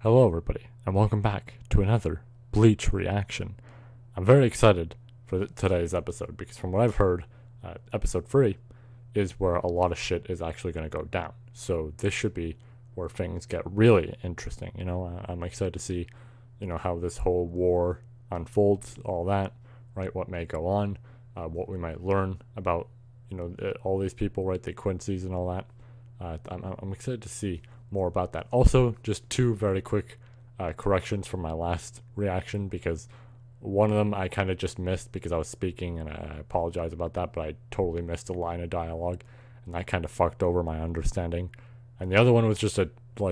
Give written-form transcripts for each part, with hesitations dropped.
Hello, everybody, and welcome back to another Bleach reaction. I'm very excited for today's episode because, from what I've heard, episode 3 is where a lot of shit is actually going to go down. So, this should be where things get really interesting. I'm excited to see, how this whole war unfolds, all that, right? What may go on, what we might learn about, all these people, right? The Quincy's and all that. I'm excited to see more about that. Also, just two very quick corrections from my last reaction, because one of them I kind of just missed because I was speaking, and I apologize about that, but I totally missed a line of dialogue, and that kind of fucked over my understanding. And the other one was just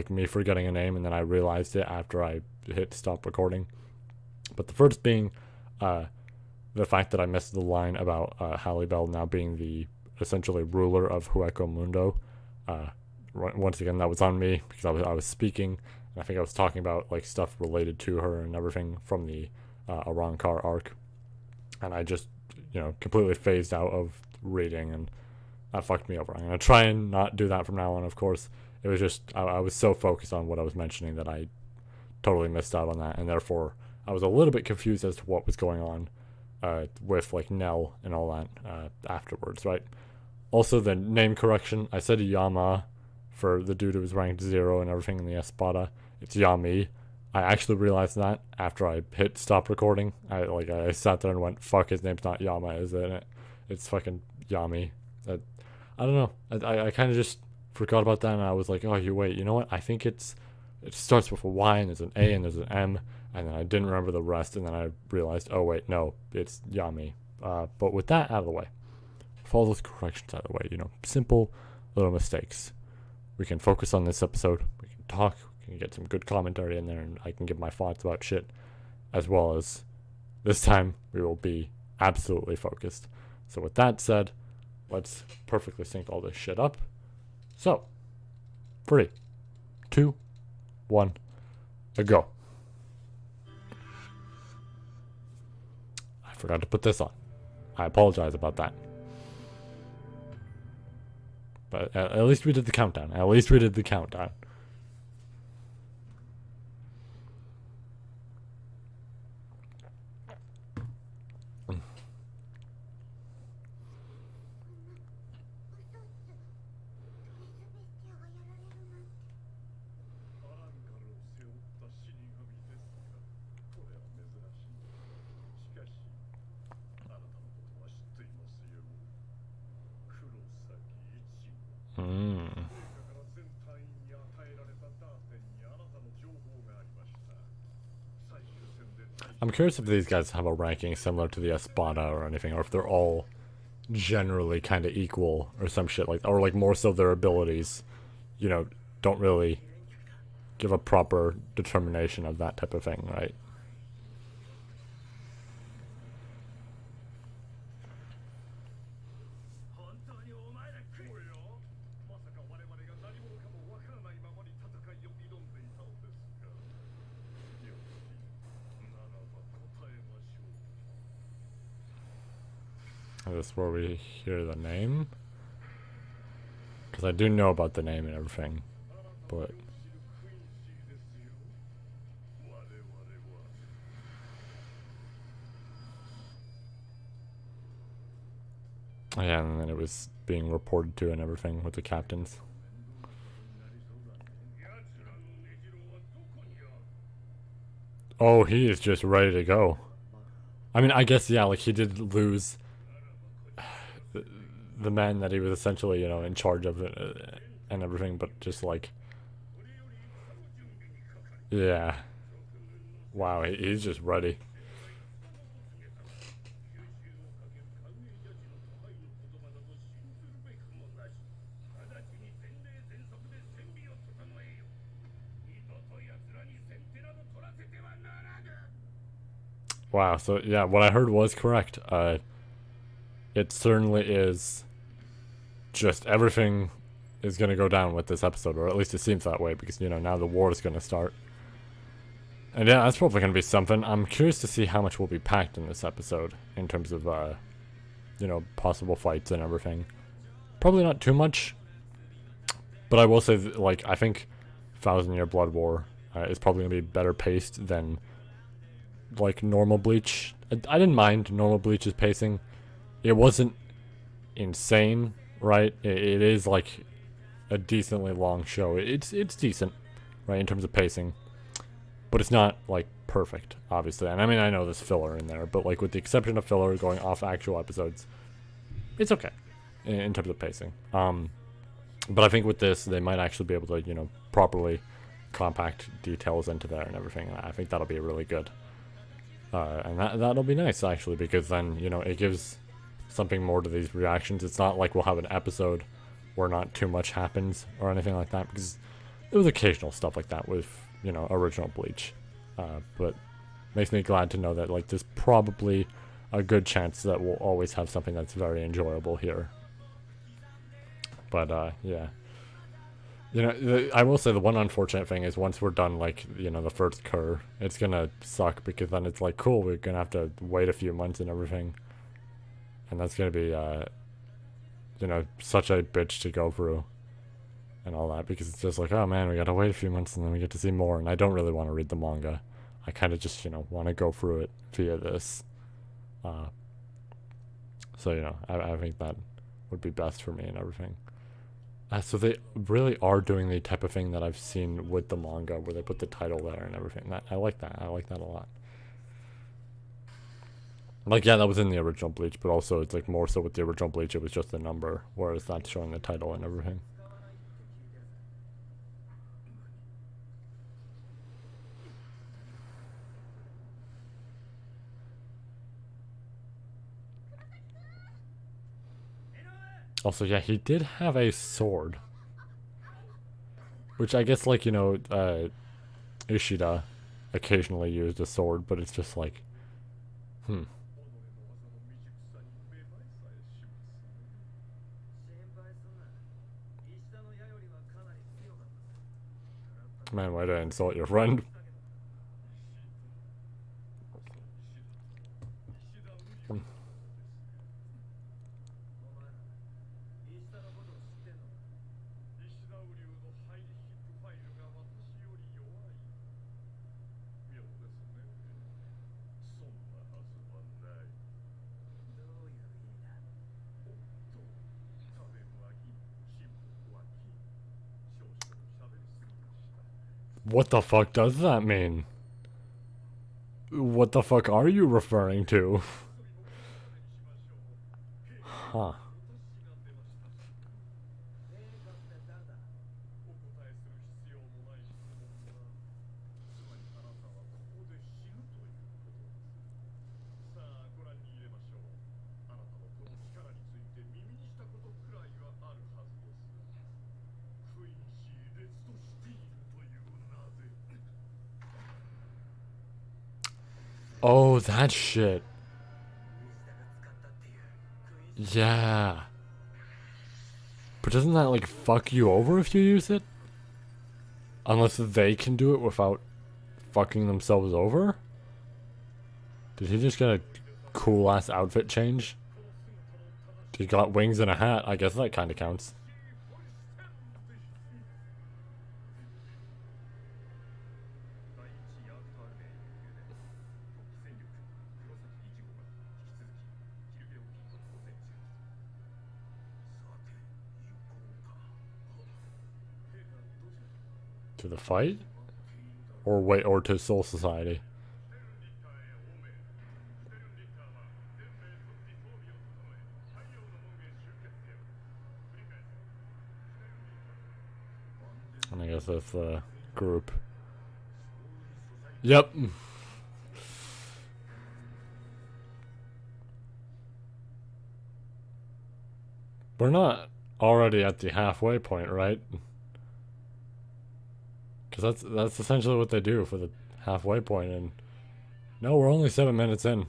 me forgetting a name, and then I realized it after I hit stop recording. But the first being the fact that I missed the line about Halle Bell now being the essentially ruler of Hueco Mundo. Once again, that was on me because I was speaking, and I think I was talking about stuff related to her and everything from the Arrancar arc, and I just completely phased out of reading, and that fucked me over. I'm gonna try and not do that from now on. Of course, it was just I was so focused on what I was mentioning that I totally missed out on that, and therefore I was a little bit confused as to what was going on with Nell and all that afterwards, right? Also, the name correction, I said Yama for the dude who was ranked 0 and everything in the Espada. It's Yami. I actually realized that after I hit stop recording. I sat there and went, fuck, his name's not Yama, is it? It's fucking Yami. I don't know. I kind of just forgot about that, and I was like, oh, wait, you know what? I think it starts with a Y, and there's an A, and there's an M, and then I didn't remember the rest, and then I realized, oh, wait, no, it's Yami. But with that out of the way, with all those corrections out of the way, simple little mistakes, we can focus on this episode. We can talk. We can get some good commentary in there, and I can give my thoughts about shit, as well as this time we will be absolutely focused. So with that said, let's perfectly sync all this shit up. So, 3, 2, 1, go. I forgot to put this on. I apologize about that. But at least we did the countdown. I'm curious if these guys have a ranking similar to the Espada or anything, or if they're all generally kind of equal or some shit or more so their abilities, don't really give a proper determination of that type of thing, right? Is this where we hear the name? Because I do know about the name and everything, but yeah, and then it was being reported to and everything with the captains. Oh, he is just ready to go. I mean, I guess, yeah, he did lose the man that he was essentially, in charge of it and everything, but just yeah. Wow, he's just ready. Wow, so yeah, what I heard was correct. It certainly is just everything is going to go down with this episode, or at least it seems that way, because, now the war is going to start. And yeah, that's probably going to be something. I'm curious to see how much will be packed in this episode in terms of, possible fights and everything. Probably not too much, but I will say, I think Thousand Year Blood War is probably going to be better paced than like normal Bleach. I didn't mind normal Bleach's pacing. It wasn't insane, right? It is like a decently long show. It's decent, right, in terms of pacing, but it's not like perfect, obviously. And I mean, I know there's filler in there, but like with the exception of filler going off actual episodes, it's okay in terms of pacing. But I think with this, they might actually be able to, properly compact details into there and everything. I think that'll be really good. And that'll be nice, actually, because then, it gives something more to these reactions. It's not like we'll have an episode where not too much happens or anything like that, because there was occasional stuff like that with, original Bleach. But makes me glad to know that, like, there's probably a good chance that we'll always have something that's very enjoyable here. But, yeah. I will say the one unfortunate thing is once we're done, like, the first cur, it's gonna suck, because then it's like, cool, we're gonna have to wait a few months and everything. And that's gonna be, such a bitch to go through and all that, because it's just like, oh man, we gotta wait a few months and then we get to see more, and I don't really want to read the manga. I kind of just, want to go through it via this. So, I think that would be best for me and everything. So they really are doing the type of thing that I've seen with the manga, where they put the title there and everything. I like that. I like that a lot. Like, yeah, that was in the original Bleach, but also it's like more so with the original Bleach, it was just a number, whereas that's showing the title and everything. Also, yeah, he did have a sword. Which I guess, like, Ishida occasionally used a sword, but it's just like, Man, why did I insult your friend? What the fuck does that mean? What the fuck are you referring to? Huh. Oh, that shit. Yeah. But doesn't that, like, fuck you over if you use it? Unless they can do it without fucking themselves over? Did he just get a cool-ass outfit change? He got wings and a hat. I guess that kind of counts. To the fight? Or wait, or to Soul Society? And I guess that's the group. Yep. We're not already at the halfway point, right? Because that's essentially what they do for the halfway point, and no, we're only 7 minutes in.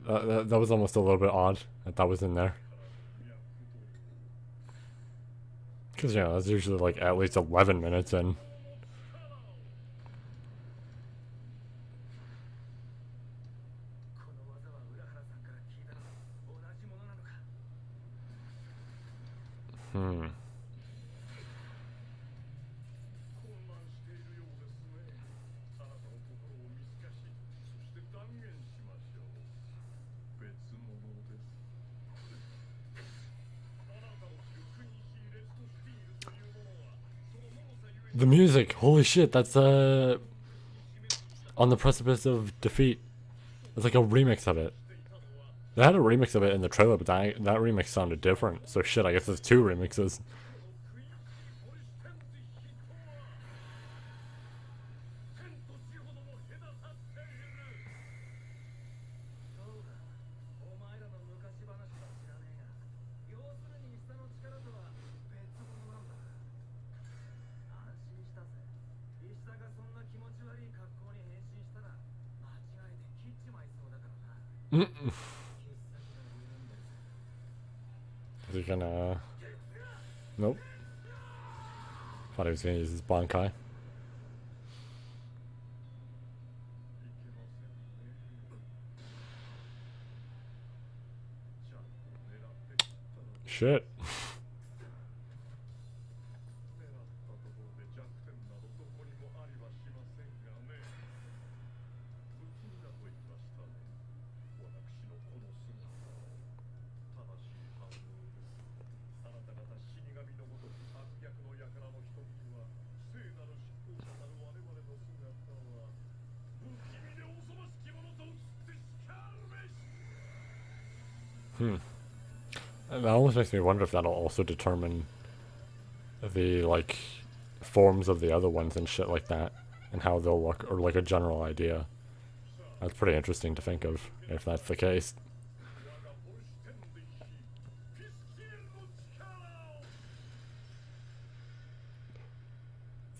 That was almost a little bit odd that was in there. Because, that's usually like at least 11 minutes in. The music, holy shit, that's on the precipice of defeat. It's like a remix of it. They had a remix of it in the trailer, but that remix sounded different. So shit, I guess there's two remixes. Is he gonna... Nope. Thought he was gonna use his Bankai. Shit. That almost makes me wonder if that'll also determine the, like, forms of the other ones and shit like that, and how they'll look, or like a general idea. That's pretty interesting to think of, if that's the case.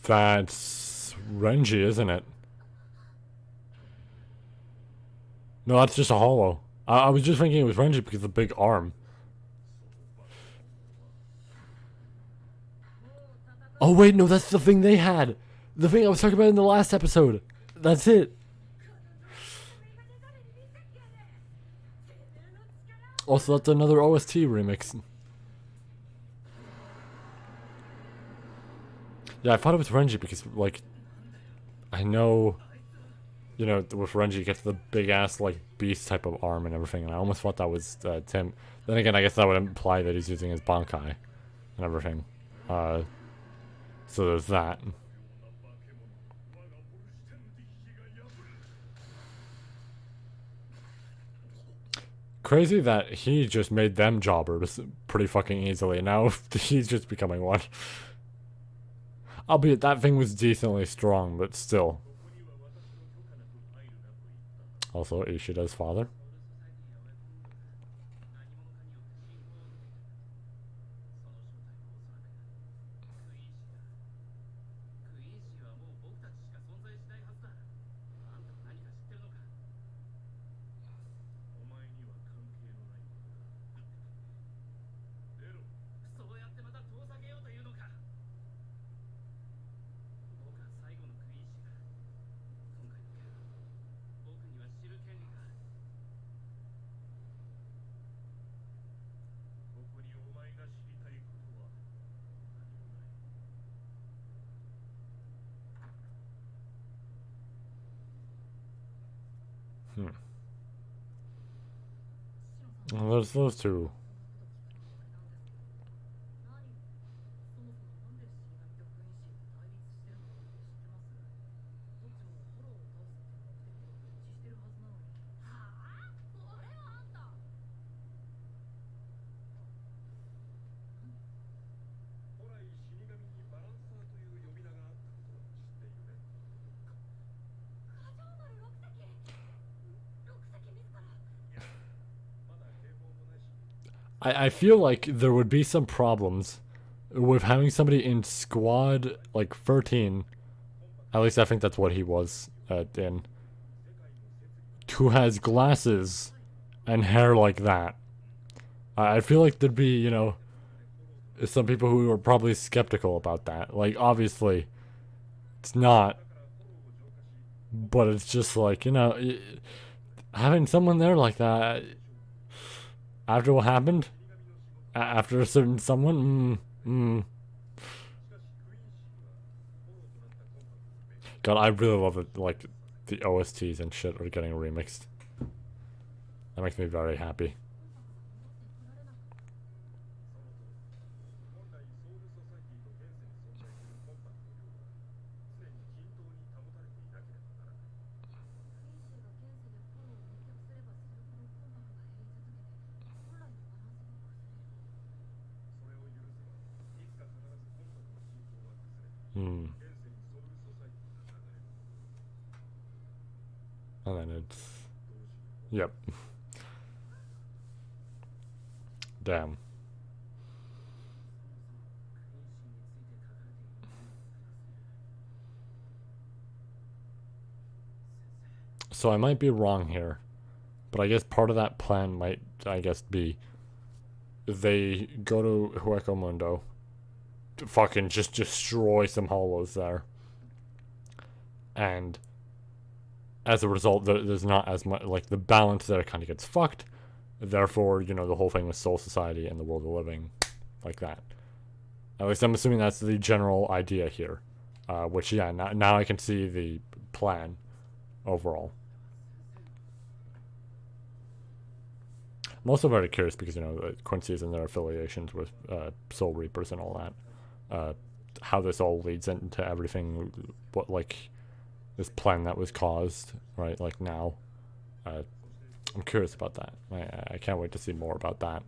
That's Renji, isn't it? No, that's just a hollow. I was just thinking it was Renji because of the big arm. Oh wait, no, that's the thing they had. The thing I was talking about in the last episode. That's it. Also, that's another OST remix. Yeah, I thought it was Renji because, like, I know, you know, with Renji you get the big ass, like, beast type of arm and everything, and I almost thought that was Tim. Then again, I guess that would imply that he's using his Bankai and everything. So there's that. Crazy that he just made them jobbers pretty fucking easily. Now he's just becoming one. Albeit that thing was decently strong, but still. Also, Ishida's father. Well, there's those two. I feel like there would be some problems with having somebody in squad like 13. At least I think that's what he was in. Who has glasses and hair like that. I feel like there'd be, you know, some people who are probably skeptical about that. Like, obviously, it's not. But it's just like, you know, having someone there like that after what happened, after a certain someone, God, I really love it. Like, the OSTs and shit are getting remixed. That makes me very happy. Hmm. And then it's... Yep. Damn. So I might be wrong here, but I guess part of that plan might, I guess, be they go to Hueco Mundo to fucking just destroy some hollows there, and as a result, there's not as much, like, the balance there kind of gets fucked. Therefore, you know, the whole thing with Soul Society and the world of living, like that. At least I'm assuming that's the general idea here. Which, yeah, now I can see the plan overall. I'm also very curious because, you know, Quincy's and their affiliations with Soul Reapers and all that. How this all leads into everything, what, like, this plan that was caused, right, like now. I'm curious about that. I can't wait to see more about that.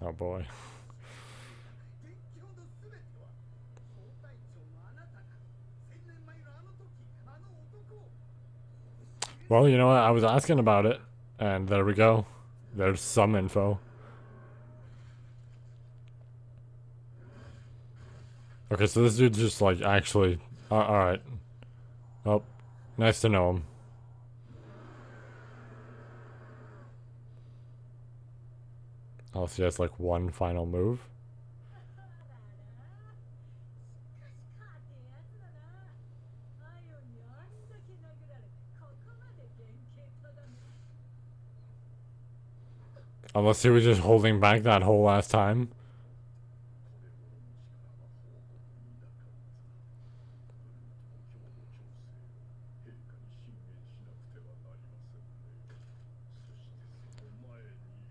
Oh boy. Well, you know what? I was asking about it, and there we go. There's some info. Okay, so this dude's just like actually. Alright. Oh, nice to know him. Oh, so he has like one final move. Unless he was just holding back that whole last time.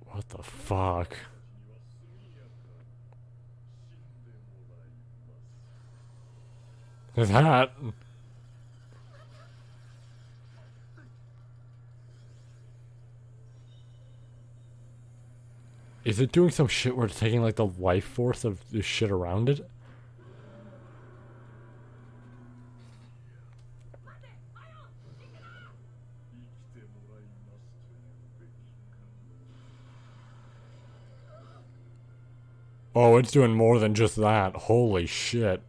What the fuck? His hat. Is it doing some shit where it's taking like the life force of the shit around it? Oh, it's doing more than just that. Holy shit.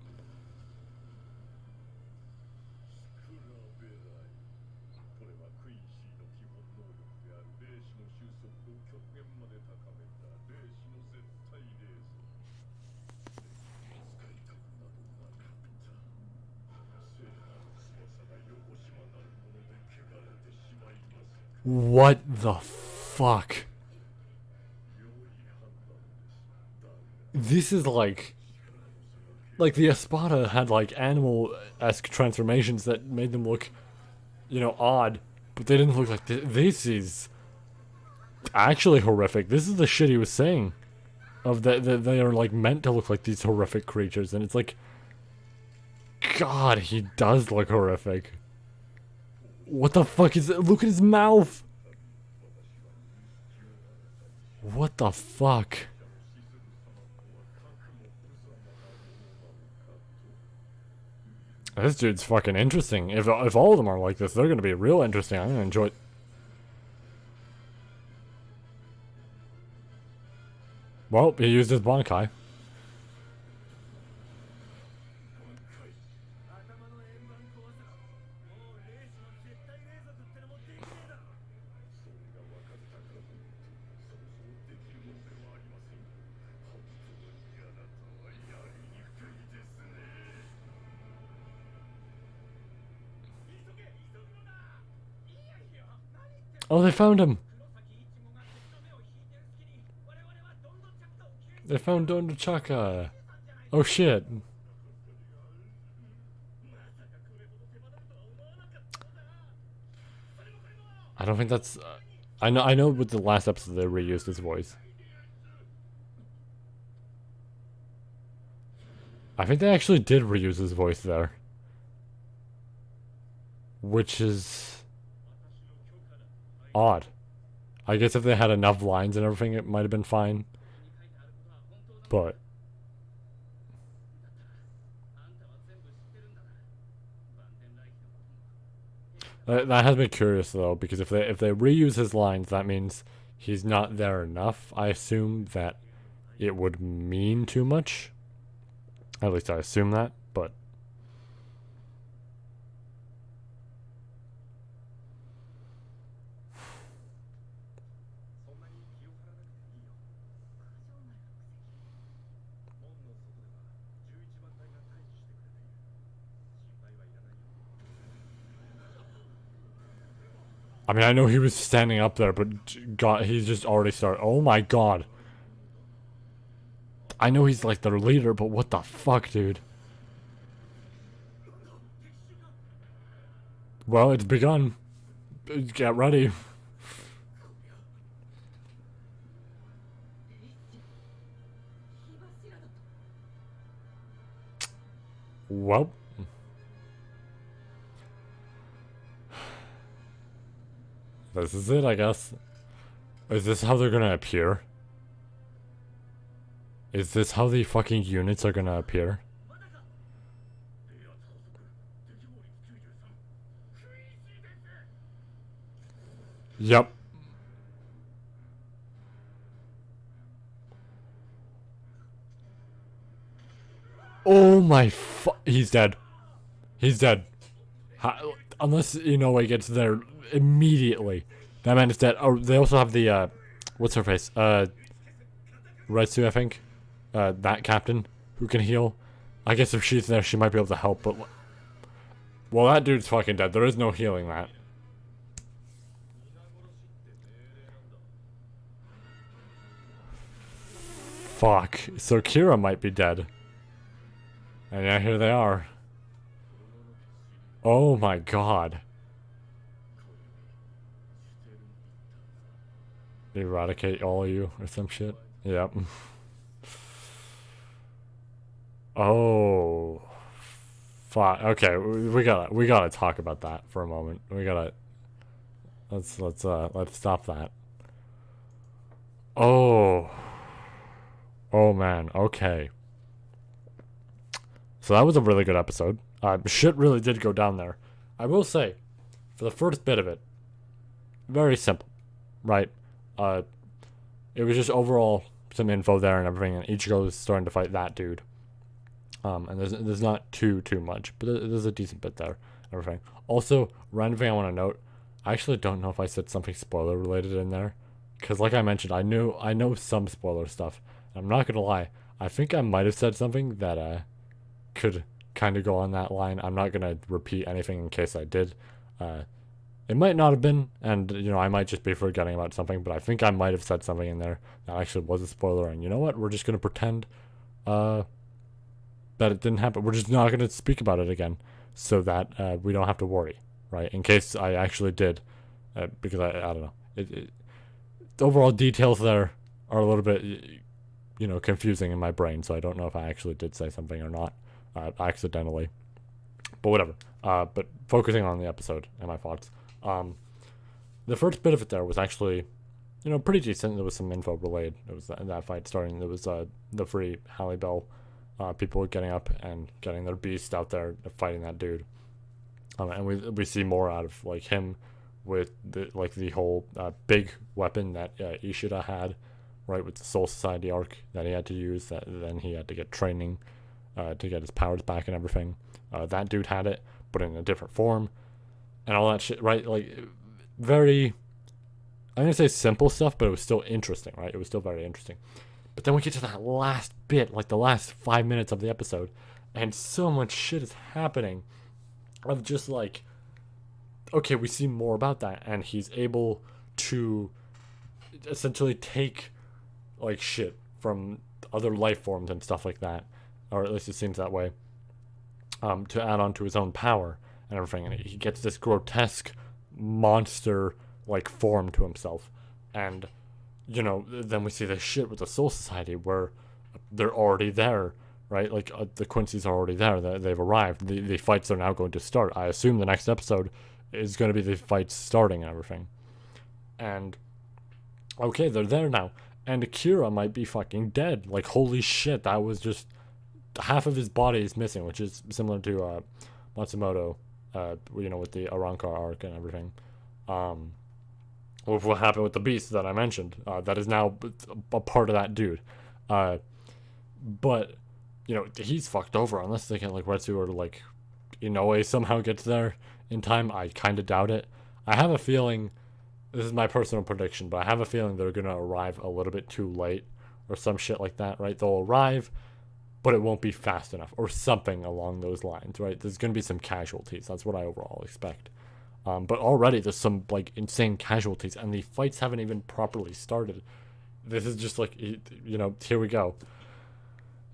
What the fuck? This is like the Espada had like animal-esque transformations that made them look, odd, but they didn't look like this is actually horrific. This is the shit he was saying. Of that they are like meant to look like these horrific creatures, and it's like, God, he does look horrific. What the fuck is it? Look at his mouth. What the fuck? This dude's fucking interesting. If all of them are like this, they're gonna be real interesting. I'm gonna enjoy it. Well, he used his Bankai. Oh, they found him. They found Don Chaka. Oh shit. I don't think that's. I know. With the last episode, they reused his voice. I think they actually did reuse his voice there, which is odd. I guess if they had enough lines and everything, it might have been fine. But that has me curious though, because if they reuse his lines, that means he's not there enough. I assume that it would mean too much. At least I assume that, but I mean, I know he was standing up there, but God, he's just already started. Oh my God. I know he's like their leader, but what the fuck, dude? Well, it's begun. Get ready. Well. This is it, I guess. Is this how they're gonna appear? Is this how the fucking units are gonna appear? Yep. Oh my he's dead. He's dead. Unless Inoue gets there immediately. That man is dead. Oh, they also have the, what's her face? Retsu, I think. That captain who can heal. I guess if she's there, she might be able to help, but... Well, that dude's fucking dead. There is no healing that. Fuck. So Kira might be dead. And yeah, here they are. Oh my God. Eradicate all of you or some shit. Yep. Oh. Fuck. Okay, we gotta talk about that for a moment. Let's stop that. Oh. Oh man. Okay. So that was a really good episode. Shit really did go down there. I will say, for the first bit of it, very simple, right? It was just overall some info there and everything, and Ichigo is starting to fight that dude. And there's not too much, but there's a decent bit there. Everything. Also, random thing I want to note. I actually don't know if I said something spoiler related in there, because like I mentioned, I know some spoiler stuff. I'm not gonna lie. I think I might have said something that could kind of go on that line. I'm not gonna repeat anything in case I did. It might not have been, and I might just be forgetting about something, but I think I might have said something in there that actually was a spoiler. And you know what? We're just gonna pretend uh, that it didn't happen. We're just not gonna speak about it again, so that we don't have to worry, right? In case I actually did, because I don't know. The overall details there are a little bit, confusing in my brain, so I don't know if I actually did say something or not, accidentally. But whatever. But focusing on the episode and my thoughts. The first bit of it there was actually, pretty decent. There was some info relayed. It was that fight starting. There was the free Halle Bell people getting up and getting their beast out there fighting that dude. And we see more out of like him with the whole big weapon that Ishida had, right, with the Soul Society arc that he had to use. That then he had to get training to get his powers back and everything. That dude had it, but in a different form, and all that shit, right? Like, very, I'm gonna say simple stuff, but it was still interesting, right? It was still very interesting. But then we get to that last bit, like the last 5 minutes of the episode, and so much shit is happening. Of just like, okay, we see more about that, and he's able to essentially take like shit from other life forms and stuff like that, or at least it seems that way. To add on to his own power and everything, and he gets this grotesque monster like form to himself, and then we see this shit with the Soul Society where they're already there, right? Like the Quincy's are already there. They've arrived. The fights are now going to start. I assume the next episode is going to be the fights starting and everything. And okay, they're there now, and Akira might be fucking dead. Like, holy shit, that was just half of his body is missing, which is similar to Matsumoto, with the Arrancar arc and everything. With what happened with the beast that I mentioned, that is now a part of that dude. But he's fucked over unless they can like Retsu or like Inoue somehow gets there in time. I kind of doubt it. I have a feeling, this is my personal prediction, but I have a feeling they're gonna arrive a little bit too late or some shit like that, right? They'll arrive, but it won't be fast enough or something along those lines, right? There's going to be some casualties. That's what I overall expect. But already there's some like insane casualties, and the fights haven't even properly started. This is just like, here we go.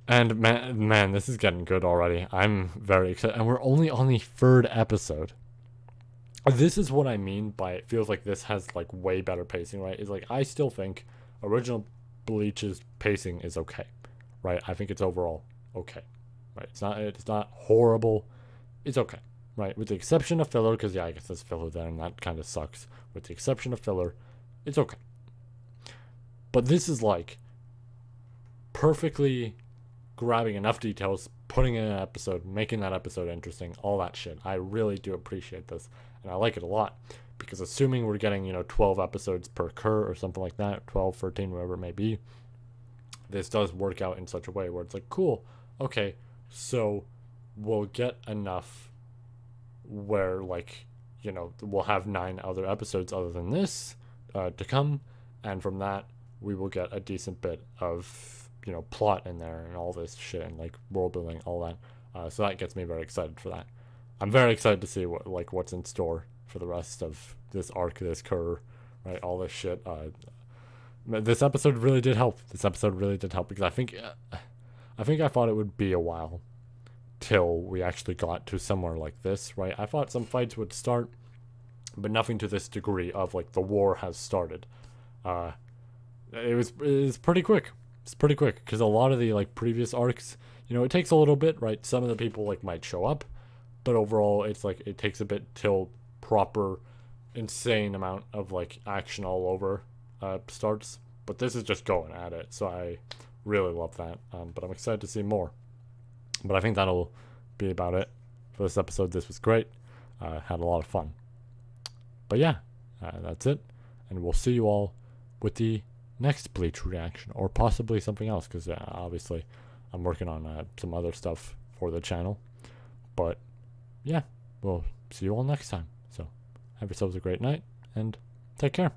And man, this is getting good already. I'm very excited. And we're only on the third episode. This is what I mean by it feels like this has like way better pacing, right? It's like, I still think original Bleach's pacing is okay. Right, I think it's overall okay. Right, it's not horrible. It's okay. Right, with the exception of filler, because I guess there's filler there, and that kind of sucks. With the exception of filler, it's okay. But this is like perfectly grabbing enough details, putting in an episode, making that episode interesting, all that shit. I really do appreciate this, and I like it a lot. Because assuming we're getting 12 episodes per cur or something like that, 12, 13, whatever it may be, this does work out in such a way where it's like, cool, okay, so we'll get enough where like we'll have 9 other episodes other than this to come, and from that we will get a decent bit of plot in there and all this shit and like world building, all that. So that gets me very excited for that. I'm very excited to see what's in store for the rest of this arc, this cur, right, all this shit. This episode really did help. Because I think I thought it would be a while till we actually got to somewhere like this, right? I thought some fights would start, but nothing to this degree of like the war has started. It was pretty quick. It's pretty quick because a lot of the like previous arcs, it takes a little bit, right? Some of the people like might show up, but overall it's like it takes a bit till proper insane amount of like action all over starts. But this is just going at it, so I really love that. But I'm excited to see more. But I think that'll be about it for this episode. This was great. Had a lot of fun. But yeah, that's it. And we'll see you all with the next Bleach reaction, or possibly something else, because obviously I'm working on some other stuff for the channel. But yeah, we'll see you all next time. So have yourselves a great night, and take care.